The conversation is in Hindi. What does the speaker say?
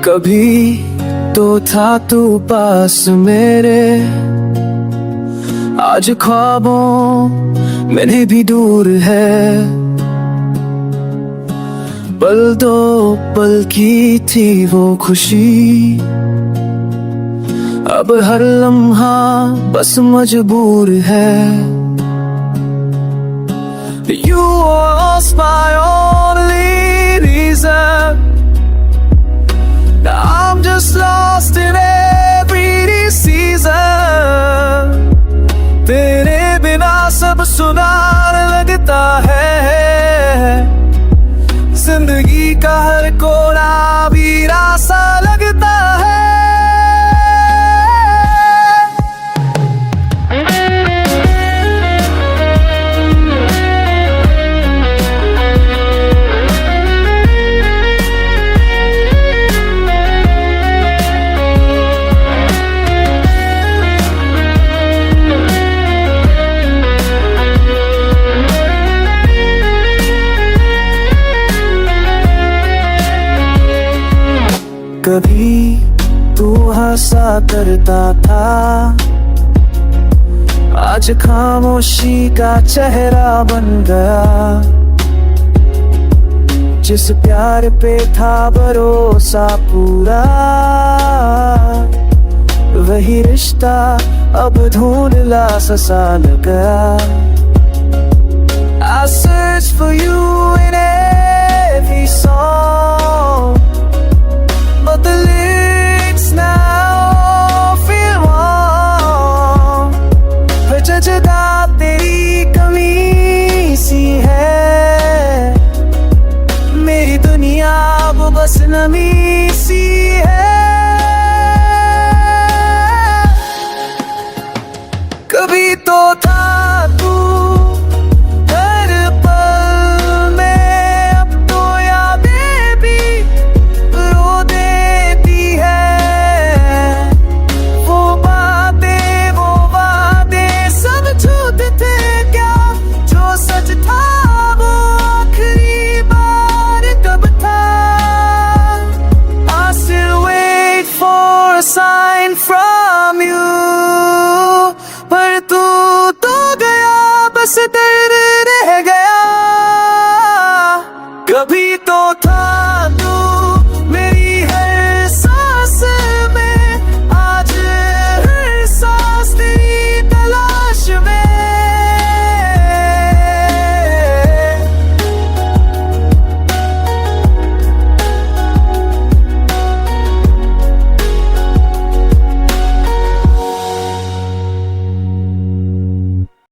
कभी तो था तू पास मेरे, आज ख्वाबों में भी दूर है। पल दो पल की थी वो खुशी, अब हर लम्हा बस मजबूर है। You was my only reason, now I'm just lost in every season. तेरे बिना सब सुनार लगता है, जिंदगी का हर कोना वीरा सा लगता है। कभी तू हंसा करता था, आज खामोशी का चेहरा बन गया। जिस प्यार पे था भरोसा पूरा, वही रिश्ता अब धुंधला सा लग गया। I search for you in every song, but the lyrics now feel wrong. हर जगह तेरी कमी सी है, मेरी दुनिया वो बस नमी सी है। कभी तो था तू